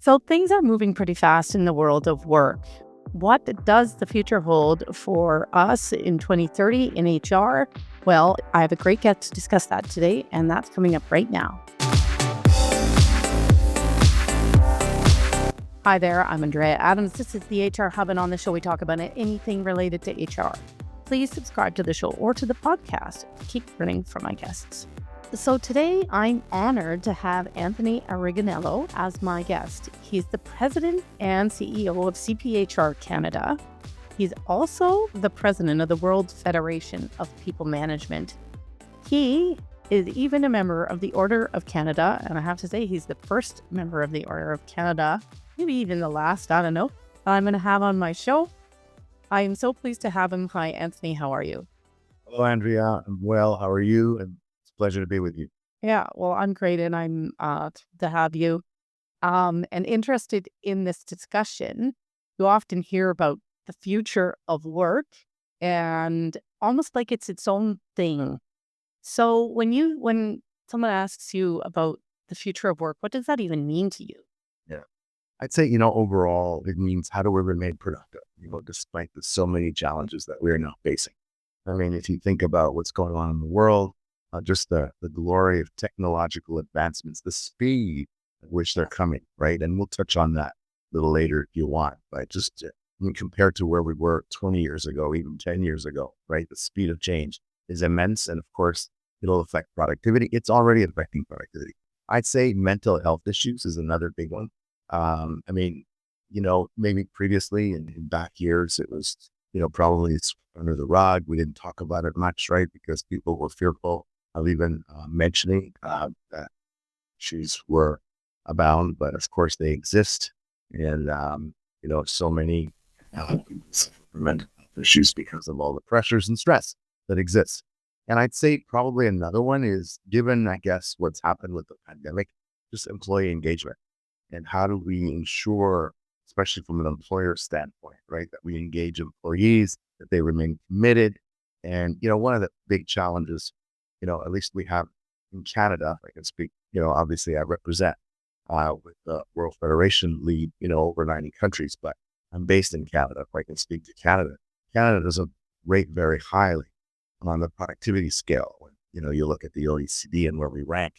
So things are moving pretty fast in the world of work. What does the future hold for us in 2030 in HR? Well, I have a great guest to discuss that today, and that's coming up right now. Hi there, I'm Andrea Adams. This is the HR Hub, and on the show we talk about anything related to HR. Please subscribe to the show or to the podcast. Keep learning from my guests. So today I'm honored to have Anthony Ariganello as my guest. He's the president and CEO of CPHR Canada. He's also the president of the World Federation of People Management. He is even a member of the Order of Canada, and I have to say he's the first member of the Order of Canada, maybe even the last, I don't know, I'm going to have on my show. I am so pleased to have him. Hi, Anthony. How are you? Hello, Andrea. I'm well. How are you? And it's a pleasure to be with you. Yeah, well, I'm great, and I'm to have you. And interested in this discussion. You often hear about the future of work, and almost like it's its own thing. So when someone asks you about the future of work, what does that even mean to you? Yeah. I'd say, overall, it means how do we remain productive, despite the so many challenges that we're now facing. I mean, if you think about what's going on in the world, just the glory of technological advancements, the speed at which they're coming, right? And we'll touch on that a little later if you want, but just compared to where we were 20 years ago, even 10 years ago, right? The speed of change is immense. And of course, it'll affect productivity. It's already affecting productivity. I'd say mental health issues is another big one. I mean, maybe previously in back years, it was, probably it's under the rug. We didn't talk about it much, right? Because people were fearful of even mentioning that issues were abound, but of course they exist. And, so many mental health issues because of all the pressures and stress that exists. And I'd say probably another one is, given, I guess, what's happened with the pandemic, just employee engagement. And how do we ensure, especially from an employer standpoint, right, that we engage employees, that they remain committed. And, one of the big challenges, at least we have in Canada, I can speak, obviously I represent with the World Federation lead, over 90 countries, but I'm based in Canada, if I can speak to Canada. Canada doesn't rate very highly on the productivity scale. When, you look at the OECD and where we rank,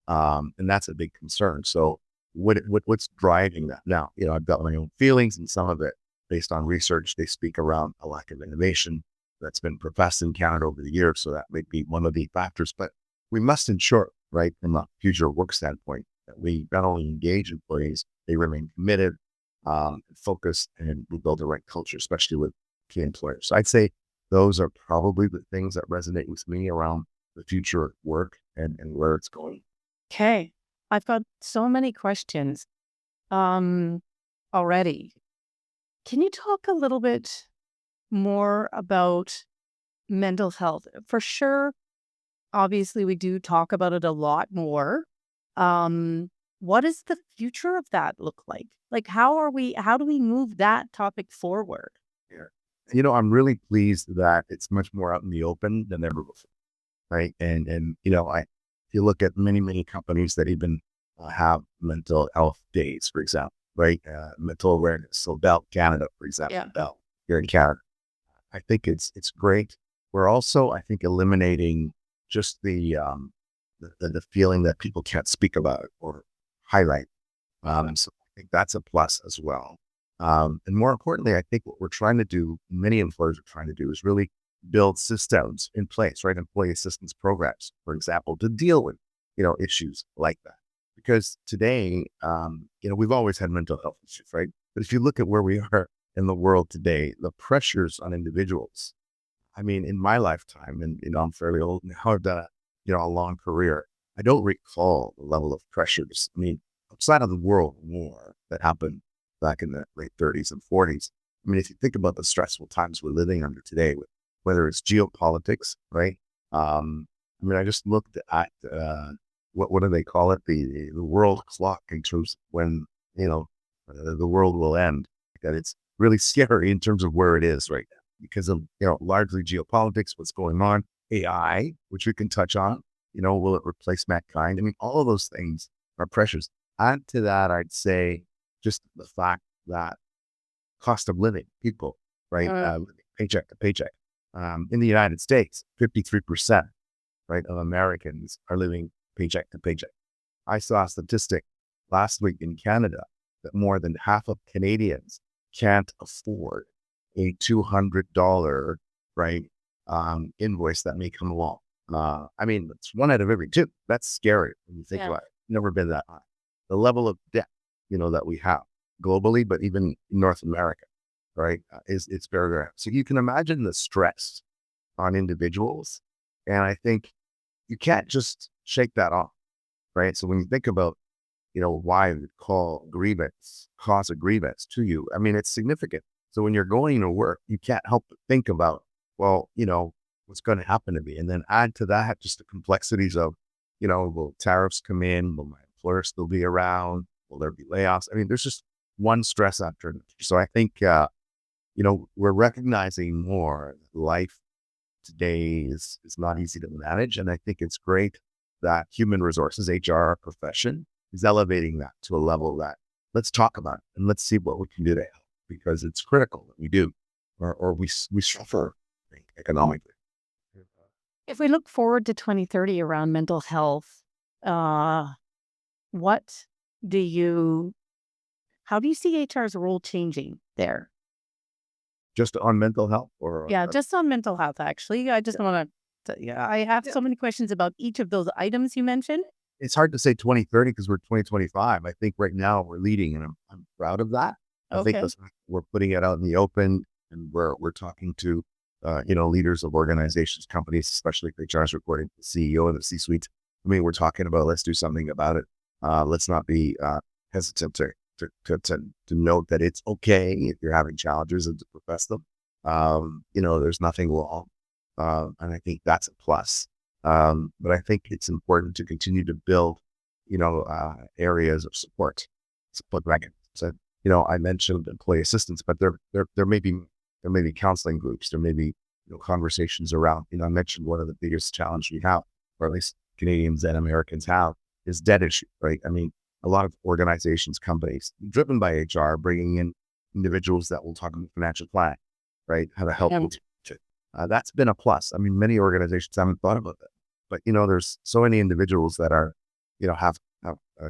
and that's a big concern. So what's driving that? Now, I've got my own feelings, and some of it based on research, they speak around a lack of innovation that's been professed in Canada over the years. So that may be one of the factors, but we must ensure, right, from a future work standpoint, that we not only engage employees, they remain committed, focused, and we build the right culture, especially with key employers. So I'd say those are probably the things that resonate with me around the future of work and where it's going. Okay. I've got so many questions already. Can you talk a little bit more about mental health? For sure, obviously, we do talk about it a lot more. What does the future of that look like? Like, how do we move that topic forward? Yeah. I'm really pleased that it's much more out in the open than ever before, right? And if you look at many companies that even have mental health days, for example, right? Mental awareness. So Bell Canada, for example, Yeah. Bell here in Canada. I think it's great. We're also, I think, eliminating just the feeling that people can't speak about or highlight. So I think that's a plus as well. And more importantly, I think what we're trying to do, many employers are trying to do, is really build systems in place, right? Employee assistance programs, for example, to deal with, issues like that. Because today, we've always had mental health issues, right? But if you look at where we are in the world today, the pressures on individuals, I mean, in my lifetime, and, I'm fairly old now, I've done a long career. I don't recall the level of pressures. I mean, outside of the World War that happened back in the late 30s and 40s. I mean, if you think about the stressful times we're living under today, whether it's geopolitics, right? I mean, I just looked at what do they call it? The world clock in terms of when, the world will end. That it's really scary in terms of where it is right now because of, largely geopolitics, what's going on, AI, which we can touch on, will it replace mankind? I mean, all of those things are pressures. Add to that, I'd say just the fact that cost of living, people, right, paycheck to paycheck. In the United States, 53%, right, of Americans are living paycheck to paycheck. I saw a statistic last week in Canada that more than half of Canadians can't afford a $200, right, invoice that may come along. I mean, it's one out of every two. That's scary when you think about it. Never been that high. The level of debt, that we have globally, but even in North America, right, it's very, very high. So you can imagine the stress on individuals. And I think you can't just shake that off, right? So when you think about, why we call grievance, cause a grievance to you, I mean, it's significant. So when you're going to work, you can't help but think about, well, what's going to happen to me? And then add to that just the complexities of, will tariffs come in? Will my employer still be around? Will there be layoffs? I mean, there's just one stress after another. So I think, we're recognizing more that life today is not easy to manage. And I think it's great that human resources, HR profession, is elevating that to a level that let's talk about it and let's see what we can do to help, because it's critical that we do, or we suffer economically. If we look forward to 2030 around mental health, what do you, how do you see HR's role changing there? Just on mental health, or Yeah, just on mental health, actually. I just want to, I have so many questions about each of those items you mentioned. it's hard to say 2030 because we're 2025. I think right now we're leading, and I'm proud of that. I think we're putting it out in the open, and we're talking to, leaders of organizations, companies, especially if HR's reporting to the CEO and the C-suite. I mean, we're talking about, let's do something about it. Let's not be hesitant to note that it's okay if you're having challenges and to profess them. There's nothing wrong. And I think that's a plus. But I think it's important to continue to build, areas of support mechanisms. So, I mentioned employee assistance, but there may be counseling groups. There may be, conversations around, I mentioned one of the biggest challenges we have, or at least Canadians and Americans have, is debt issue, right? I mean, a lot of organizations, companies driven by HR, bringing in individuals that will talk about financial planning, right? How to help. That's been a plus. I mean, many organizations haven't thought about that, but there's so many individuals that are, have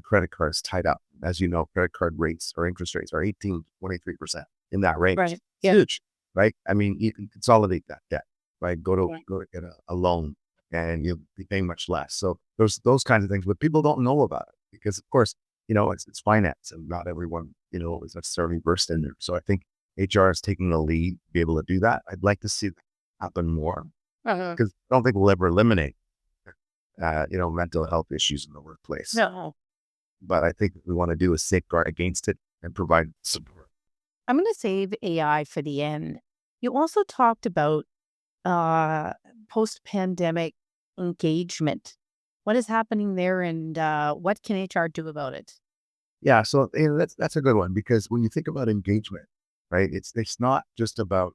credit cards tied up. As you know, credit card rates or interest rates are 18 to 23% in that range. Right. It's huge, right? I mean, you can consolidate that debt, right? Go to get a loan, and you'll be paying much less. So there's those kinds of things, but people don't know about it because, of course, it's finance, and not everyone, is necessarily versed in there. So I think HR is taking the lead to be able to do that. I'd like to see that happen more, because I don't think we'll ever eliminate, mental health issues in the workplace. No. But I think what we want to do is safeguard against it and provide support. I'm going to save AI for the end. You also talked about post-pandemic engagement. What is happening there, and what can HR do about it? Yeah, so that's a good one, because when you think about engagement, right, it's not just about,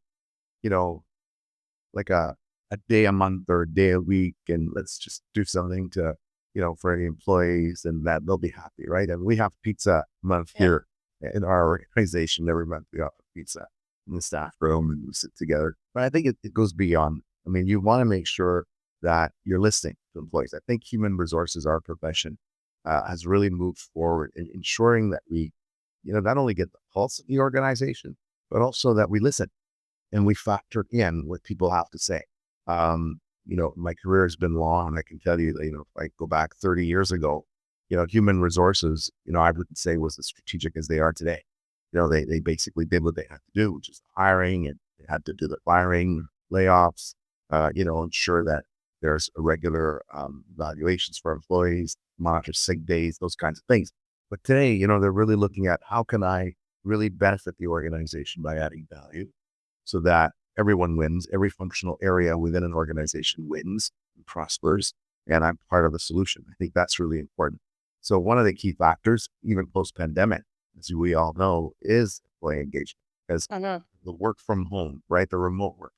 like a day a month or a day a week, and let's just do something to, for the employees, and that they'll be happy, right? And we have pizza month here in our organization. Every month we offer pizza in the staff room, and we sit together. But I think it goes beyond. I mean, you want to make sure that you're listening to employees. I think human resources, our profession, has really moved forward in ensuring that we, not only get the pulse of the organization, but also that we listen and we factor in what people have to say. My career has been long, and I can tell you, if I go back 30 years ago, human resources, I wouldn't say was as strategic as they are today. They basically did what they had to do, which is hiring, and they had to do the firing, layoffs, ensure that there's regular evaluations for employees, monitor sick days, those kinds of things. But today, they're really looking at how can I really benefit the organization by adding value so that everyone wins, every functional area within an organization wins and prospers, and I'm part of the solution. I think that's really important. So one of the key factors, even post-pandemic, as we all know, is employee engagement, because the work from home, right, the remote work.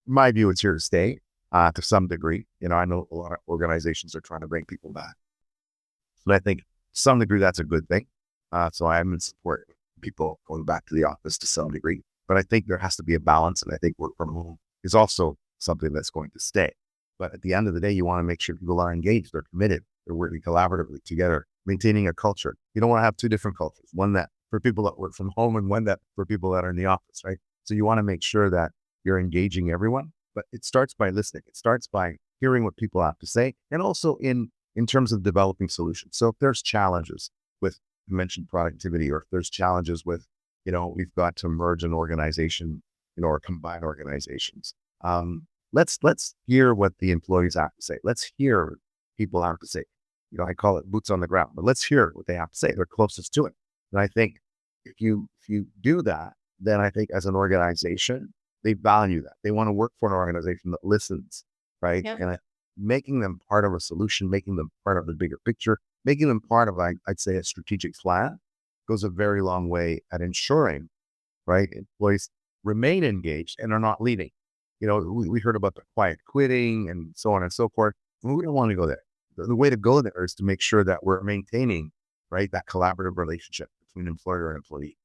In my view, it's here to stay to some degree. I know a lot of organizations are trying to bring people back, but I think to some degree that's a good thing. So I am in support of people going back to the office to some degree. But I think there has to be a balance. And I think work from home is also something that's going to stay. But at the end of the day, you want to make sure people are engaged, they're committed, they're working collaboratively together, maintaining a culture. You don't want to have two different cultures, one that for people that work from home and one that for people that are in the office, right? So you want to make sure that you're engaging everyone, but it starts by listening. It starts by hearing what people have to say, and also in terms of developing solutions. So if there's challenges with, you mentioned productivity, or if there's challenges with, we've got to merge an organization, or combine organizations. Let's hear what the employees have to say. Let's hear what people have to say. I call it boots on the ground, but let's hear what they have to say. They're closest to it. And I think if you do that, then I think as an organization, they value that. They want to work for an organization that listens, right? Yeah. And making them part of a solution, making them part of the bigger picture, making them part of, I'd say, a strategic plan goes a very long way at ensuring, right, employees remain engaged and are not leaving. We heard about the quiet quitting and so on and so forth. We don't want to go there. The way to go there is to make sure that we're maintaining, right, that collaborative relationship between employer and employee.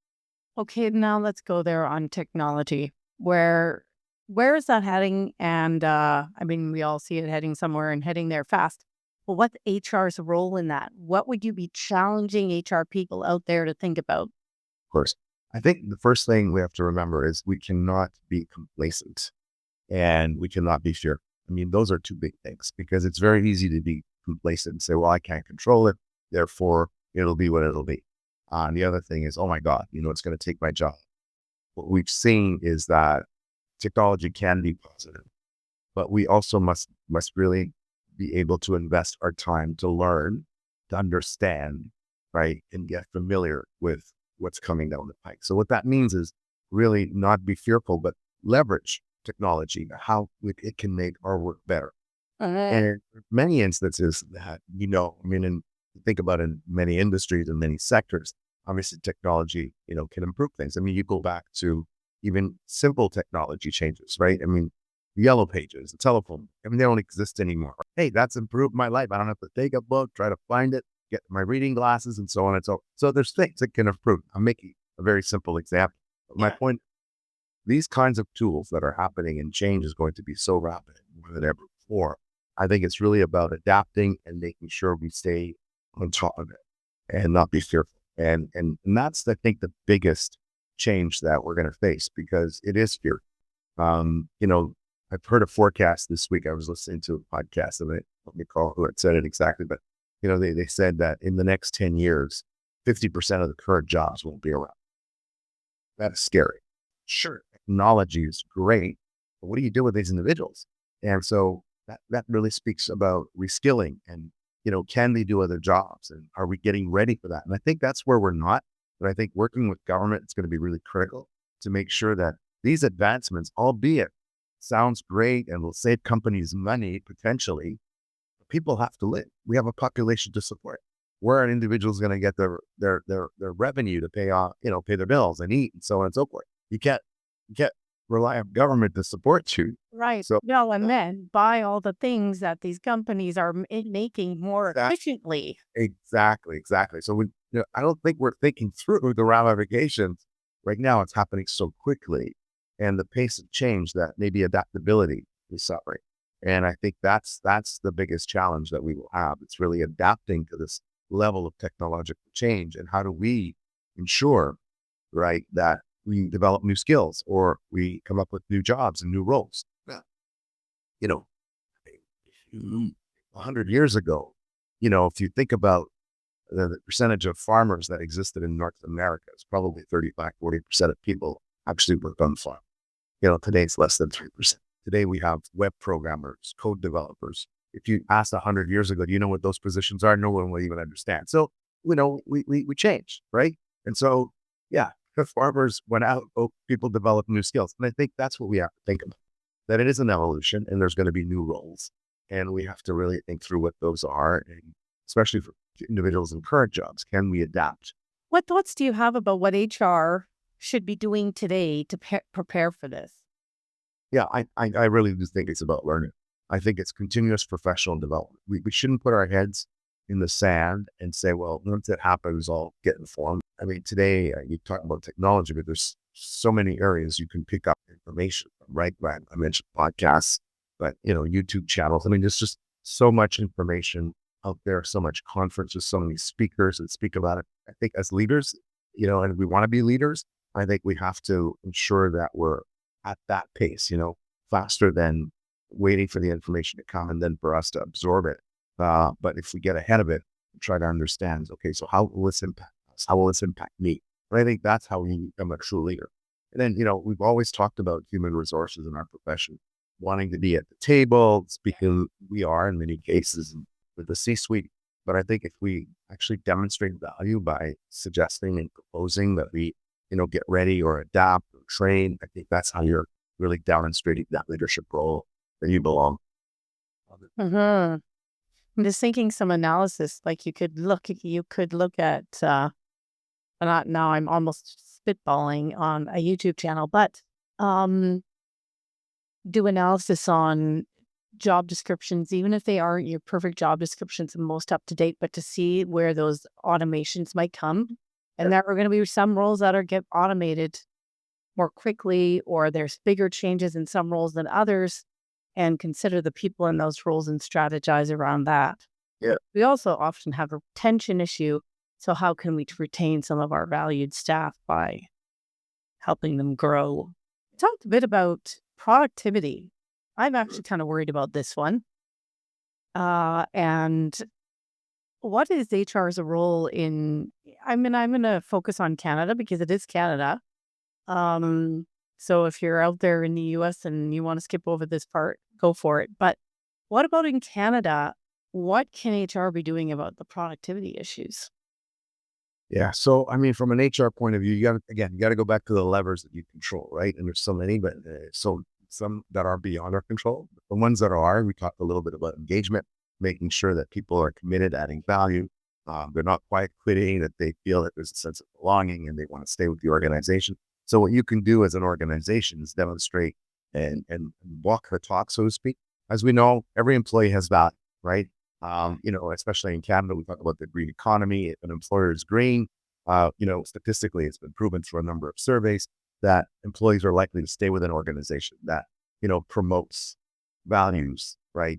Okay, now let's go there on technology. Where is that heading? And I mean, we all see it heading somewhere and heading there fast. Well, what's HR's role in that? What would you be challenging HR people out there to think about? Of course, I think the first thing we have to remember is we cannot be complacent and we cannot be fearful. I mean, those are two big things, because it's very easy to be complacent and say, well, I can't control it, therefore it'll be what it'll be. And the other thing is, oh my God, it's going to take my job. What we've seen is that technology can be positive, but we also must really be able to invest our time to learn, to understand, right, and get familiar with what's coming down the pike. So what that means is really not be fearful, but leverage technology, how it can make our work better. And in many instances that, I mean, and think about in many industries and many sectors, obviously technology, can improve things. I mean, you go back to even simple technology changes, right? I mean, the yellow pages, the telephone, I mean, they don't exist anymore. Hey, that's improved my life. I don't have to take a book, try to find it, get my reading glasses and so on and so on. So there's things that can improve. I'm making a very simple example. But my point, these kinds of tools that are happening, and change is going to be so rapid more than ever before. I think it's really about adapting and making sure we stay on top of it and not be fearful. And that's, I think, the biggest change that we're going to face, because it is fear. I've heard a forecast this week. I was listening to a podcast of it. Let me recall who had said it exactly, but they said that in the next 10 years, 50% of the current jobs won't be around. That's scary. Sure, technology is great, but what do you do with these individuals? And so that really speaks about reskilling and, can they do other jobs, and are we getting ready for that? And I think that's where we're not. But I think working with government is going to be really critical to make sure that these advancements, albeit sounds great and will save companies money potentially, people have to live. We have a population to support. Where an individual is going to get their revenue to pay off, pay their bills and eat and so on and so forth. You can't rely on government to support you. Right. So No, and then buy all the things that these companies are making more efficiently. Exactly. So I don't think we're thinking through the ramifications. Right now, it's happening so quickly, and the pace of change that maybe adaptability is suffering. And I think that's the biggest challenge that we will have. It's really adapting to this level of technological change, and how do we ensure, right, that we develop new skills or we come up with new jobs and new roles. You know, 100 years ago, if you think about the percentage of farmers that existed in North America, it's probably 35, 40% of people actually worked on the farm. Today it's less than 3%. Today we have web programmers, code developers. If you asked 100 years ago, do you know what those positions are? No one will even understand. So, we changed, right? And so, yeah, the farmers went out, people developed new skills. And I think that's what we have to think about, that it is an evolution and there's going to be new roles. And we have to really think through what those are, and especially for individuals in current jobs. Can we adapt? What thoughts do you have about what HR should be doing today to prepare for this? Yeah, I really do think it's about learning. I think it's continuous professional development. We shouldn't put our heads in the sand and say, well, once it happens, I'll get informed. I mean, today you talk about technology, but there's so many areas you can pick up information from, right? I mentioned podcasts, but YouTube channels. I mean, there's just so much information out there, so much conferences, so many speakers that speak about it. I think as leaders, and we want to be leaders, I think we have to ensure that we're at that pace, faster than waiting for the information to come and then for us to absorb it. But if we get ahead of it, try to understand, okay, so how will this impact us? How will this impact me? And I think that's how we become a true leader. And then, we've always talked about human resources in our profession, wanting to be at the table, speaking, we are in many cases with the C-suite. But I think if we actually demonstrate value by suggesting and proposing that we, get ready or adapt or train, I think that's how you're really demonstrating that leadership role that you belong. I'm just thinking some analysis, like you could look at, not now, I'm almost spitballing on a YouTube channel, but do analysis on job descriptions, even if they aren't your perfect job descriptions and most up to date, but to see where those automations might come. And there are going to be some roles that get automated more quickly, or there's bigger changes in some roles than others, and consider the people in those roles and strategize around that. Yeah. We also often have a retention issue. So how can we retain some of our valued staff by helping them grow? We talked a bit about productivity. I'm actually kind of worried about this one. And what is HR's role in, I'm going to focus on Canada because it is Canada. So if you're out there in the US and you want to skip over this part, go for it. But what about in Canada? What can HR be doing about the productivity issues? Yeah. So, I mean, from an HR point of view, you got to go back to the levers that you control, right? And there's so many, but so some that are beyond our control. The ones that are, we talked a little bit about engagement, making sure that people are committed, adding value. They're not quiet quitting, that they feel that there's a sense of belonging and they want to stay with the organization. So what you can do as an organization is demonstrate and walk the talk, so to speak. As we know, every employee has value, right? Especially in Canada, we talk about the green economy. If an employer is green, statistically, it's been proven through a number of surveys that employees are likely to stay with an organization that, promotes values, right?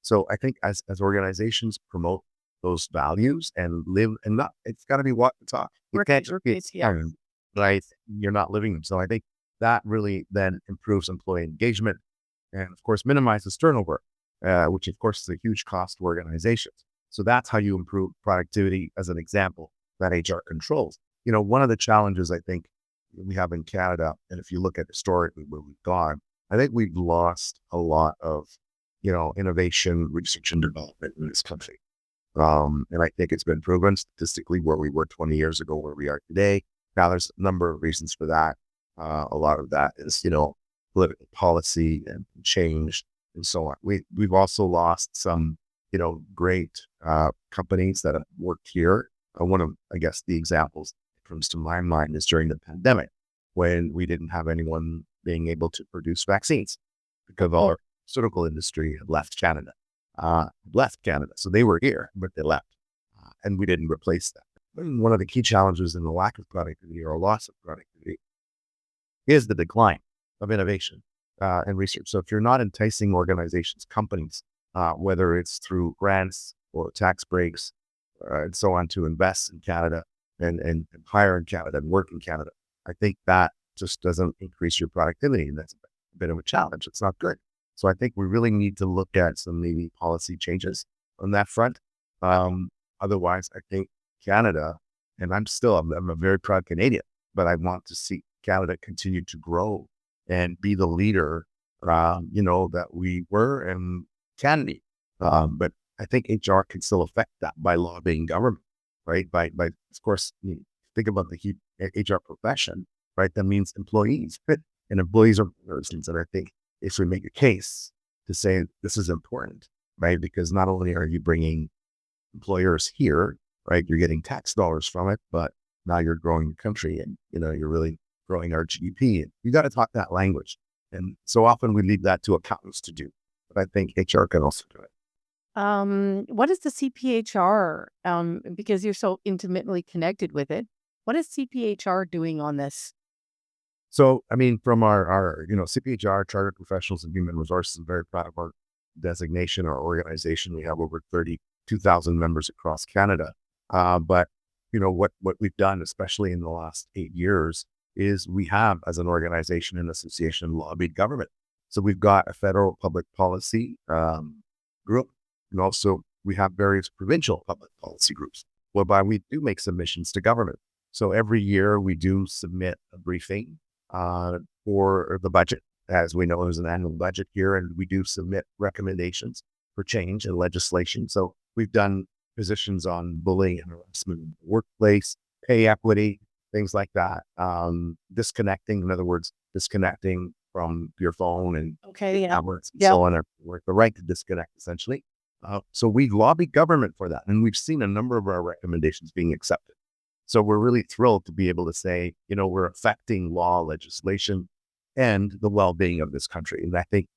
So I think as organizations promote those values and live, and not, it's got to be walk the talk. You can't right? You're not living them. So I think that really then improves employee engagement and, of course, minimizes turnover, which, of course, is a huge cost to organizations. So that's how you improve productivity, as an example, that HR controls. One of the challenges I think we have in Canada, and if you look at historically where we've gone, I think we've lost a lot of, innovation, research and development in this country. And I think it's been proven statistically where we were 20 years ago, where we are today. Now, there's a number of reasons for that. A lot of that is, political policy and change and so on. We've also lost some, great companies that have worked here. One of, I guess, the examples that comes to my mind is during the pandemic, when we didn't have anyone being able to produce vaccines because our pharmaceutical industry had left Canada. So they were here, but they left, and we didn't replace that. One of the key challenges in the lack of productivity or loss of productivity is the decline of innovation and research. So if you're not enticing organizations, companies, whether it's through grants or tax breaks and so on, to invest in Canada and hire in Canada and work in Canada, I think that just doesn't increase your productivity. And that's a bit of a challenge. It's not good. So I think we really need to look at some maybe policy changes on that front. Otherwise, I think Canada, and I'm a very proud Canadian, but I want to see Canada continue to grow and be the leader, that we were and can be. But I think HR can still affect that by lobbying government, right? By of course, think about the HR profession, right? That means employees, and employees are persons. And I think if we make a case to say this is important, right? Because not only are you bringing employers here, right? You're getting tax dollars from it, but now you're growing the country and, you're really growing our GDP. And you got to talk that language. And so often we leave that to accountants to do, but I think HR can also do it. What is the CPHR? Because you're so intimately connected with it. What is CPHR doing on this? So, I mean, from our CPHR, Chartered Professionals in Human Resources, I'm very proud of our designation, our organization. We have over 32,000 members across Canada. But, what we've done, especially in the last 8 years, is we have, as an organization and association, lobbied government. So we've got a federal public policy group, and also we have various provincial public policy groups, whereby we do make submissions to government. So every year we do submit a briefing for the budget. As we know, there's an annual budget here, and we do submit recommendations for change in legislation. So we've done positions on bullying and harassment in the workplace, pay equity, things like that. Disconnecting, in other words, disconnecting from your phone and Okay, yeah. tablets and Yeah. so on, or the right to disconnect, essentially. So we lobby government for that, and we've seen a number of our recommendations being accepted. So we're really thrilled to be able to say, we're affecting law, legislation, and the well-being of this country. And I think,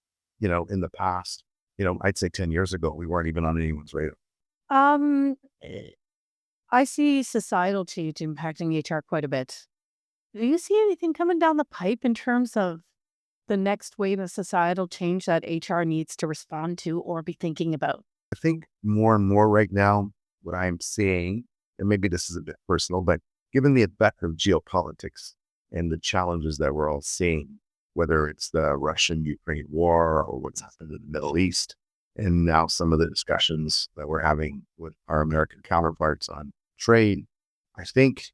in the past, I'd say 10 years ago, we weren't even on anyone's radar. Um, eh, I see societal change impacting HR quite a bit. Do you see anything coming down the pipe in terms of the next wave of societal change that HR needs to respond to or be thinking about? I think more and more right now, what I'm seeing, and maybe this is a bit personal, but given the effect of geopolitics and the challenges that we're all seeing, whether it's the Russian-Ukraine war or what's happened in the Middle East, and now some of the discussions that we're having with our American counterparts on trade, I think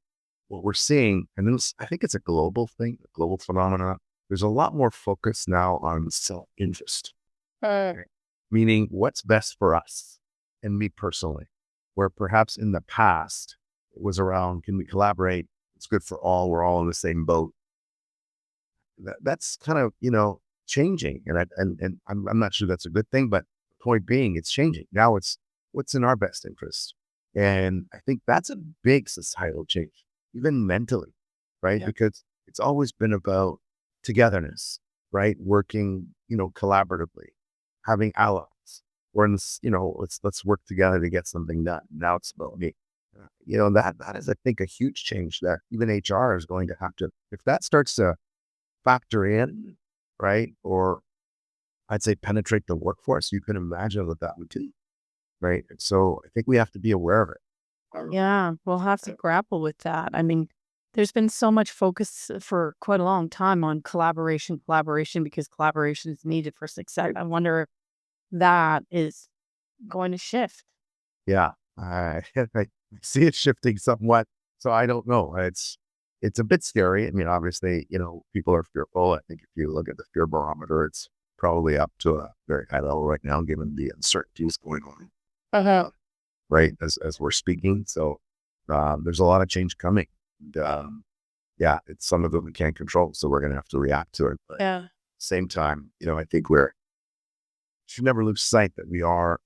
what we're seeing, and I think it's a global thing, a global phenomenon. There's a lot more focus now on self-interest, meaning what's best for us and me personally, where perhaps in the past it was around, can we collaborate? It's good for all. We're all in the same boat. That's kind of, changing. And I'm not sure that's a good thing, but the point being, it's changing. Now it's what's in our best interest. And I think that's a big societal change, even mentally, right? Yeah. Because it's always been about togetherness, right? Working, collaboratively, having allies. Or in this, let's work together to get something done. Now it's about me. That is, I think, a huge change that even HR is going to have to, if that starts to factor in, right? Or I'd say penetrate the workforce, you can imagine what that would do, right? And so I think we have to be aware of it. Yeah, we'll have to grapple with that. I mean, there's been so much focus for quite a long time on collaboration, because collaboration is needed for success. I wonder if that is going to shift. Yeah, I see it shifting somewhat. So I don't know. It's a bit scary. I mean, obviously, people are fearful. I think if you look at the fear barometer, it's probably up to a very high level right now, given the uncertainties going on, right, as we're speaking. So there's a lot of change coming. And, yeah, it's some of it we can't control, so we're going to have to react to it. But Yeah. same time, I think should never lose sight that we are,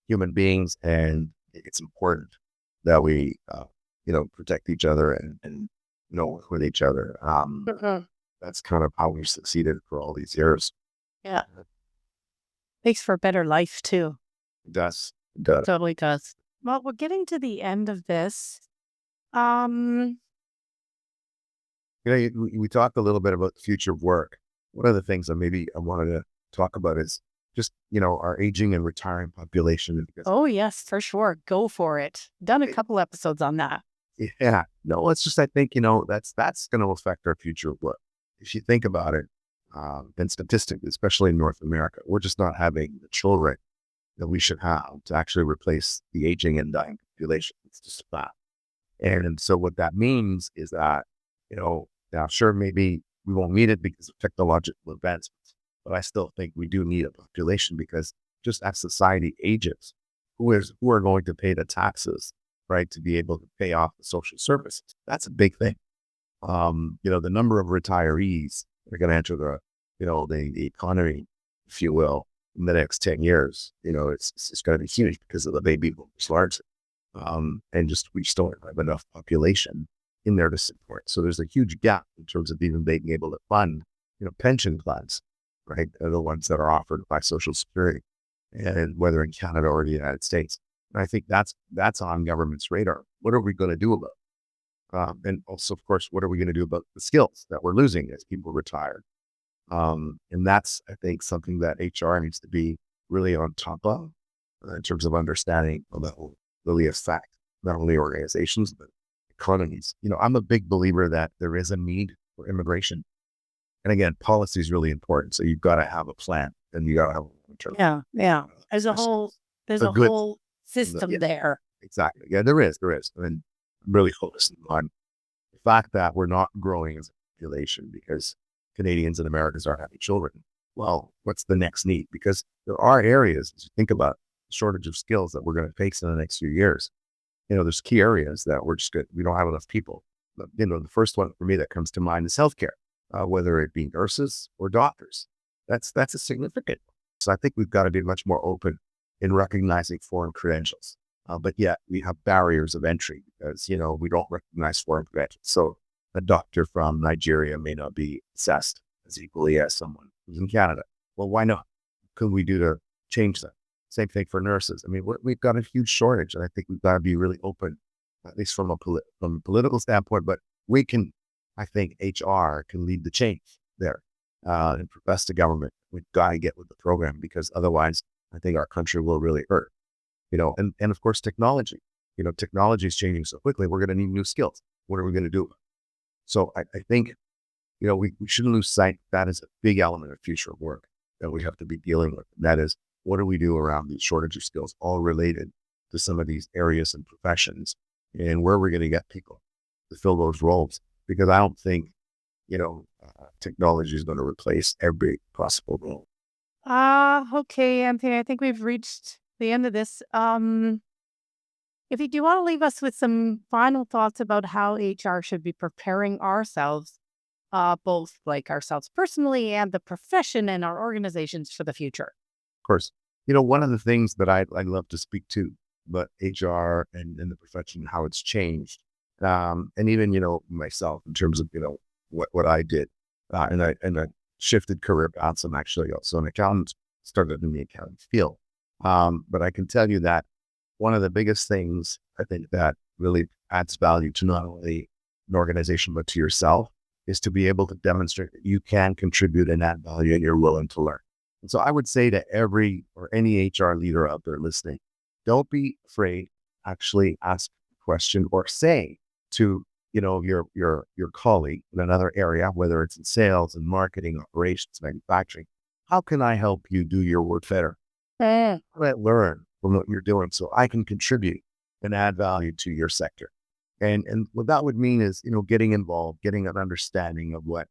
human beings, and it's important that we, protect each other and work with each other. That's kind of how we've succeeded for all these years. Yeah. Makes for a better life too. It does. It does. Totally does. Well, we're getting to the end of this. Um, We talked a little bit about the future of work. One of the things that maybe I wanted to talk about is just, our aging and retiring population. Because, oh yes, for sure. Go for it. Done a couple episodes on that. yeah, no, it's just, I think, that's going to affect our future of work. If you think about it, and statistically, especially in North America, we're just not having the children that we should have to actually replace the aging and dying population. It's just a fact. And so what that means is that, now sure, maybe we won't need it because of technological advancements, but I still think we do need a population, because just as society ages, who are going to pay the taxes, right, to be able to pay off the social services? That's a big thing. The number of retirees that are going to enter the economy, if you will, in the next 10 years, it's going to be huge because of the baby boomers largely. And we just don't have enough population in there to support. So there's a huge gap in terms of even being able to fund, pension plans, right? Are the ones that are offered by Social Security. and whether in Canada or the United States. And I think that's on government's radar. What are we going to do about it? And also, of course, what are we going to do about the skills that we're losing as people retire? And that's, I think, something that HR needs to be really on top of in terms of understanding that will really affect not only organizations, but economies. I'm a big believer that there is a need for immigration. And again, policy is really important. So you've got to have a plan and you got to have a term. Yeah. Yeah. There's a whole system there. Exactly. Yeah, there is. And I'm really focusing on the fact that we're not growing as a population because Canadians and Americans aren't having children. Well, what's the next need? Because there are areas, as you think about shortage of skills that we're going to face in the next few years. There's key areas that we don't have enough people. But, the first one for me that comes to mind is healthcare, whether it be nurses or doctors. That's a significant. So I think we've got to be much more open in recognizing foreign credentials. But yet we have barriers of entry because, we don't recognize foreign credentials. So a doctor from Nigeria may not be assessed as equally as someone who's in Canada. Well, why not? Could we do to change that? Same thing for nurses. I mean, we've got a huge shortage, and I think we've got to be really open, at least from a political standpoint. But I think HR can lead the change there and profess to government. We've got to get with the program because otherwise, I think our country will really hurt. And of course, technology. Technology is changing so quickly. We're going to need new skills. What are we going to do? So I think, we shouldn't lose sight. That is a big element of future work that we have to be dealing with. And that is, what do we do around these shortage of skills, all related to some of these areas and professions, and where we're going to get people to fill those roles? Because I don't think, technology is going to replace every possible role. Okay, Anthony, I think we've reached the end of this. If you do want to leave us with some final thoughts about how HR should be preparing ourselves, both like ourselves personally and the profession and our organizations for the future. Of course, one of the things that I love to speak to, but HR and the profession, how it's changed, and even myself in terms of what I did, and I shifted career paths. I'm actually also an accountant, started in the accounting field, but I can tell you that one of the biggest things I think that really adds value to not only an organization but to yourself is to be able to demonstrate that you can contribute and add value and you're willing to learn. And so I would say to any HR leader out there listening, don't be afraid. Actually ask a question or say to, your colleague in another area, whether it's in sales and marketing, operations, manufacturing, how can I help you do your work better? How can I learn from what you're doing so I can contribute and add value to your sector? And what that would mean is, getting involved, getting an understanding of what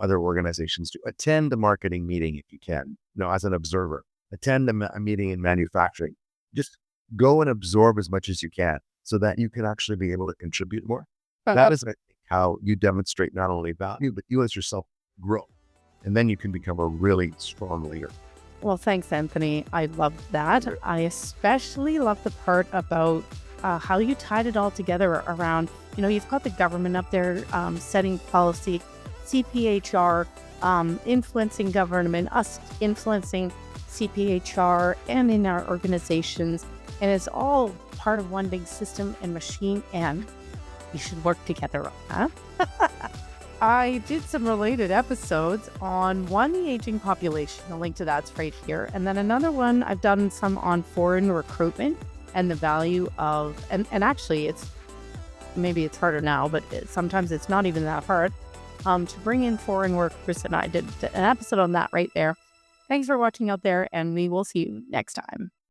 other organizations do. Attend a marketing meeting if you can, as an observer. Attend a meeting in manufacturing. Just go and absorb as much as you can so that you can actually be able to contribute more. That is, I think, how you demonstrate not only value, but you as yourself grow. And then you can become a really strong leader. Well, thanks, Anthony. I love that. I especially love the part about how you tied it all together around, you've got the government up there setting policy, CPHR, influencing government, us influencing CPHR and in our organizations. And it's all part of one big system and machine, and we should work together on that. I did some related episodes on one, the aging population. The link to that's right here. And then another one, I've done some on foreign recruitment and the value of, and actually maybe it's harder now, but sometimes it's not even that hard to bring in foreign workers. And I did an episode on that right there. Thanks for watching out there, and we will see you next time.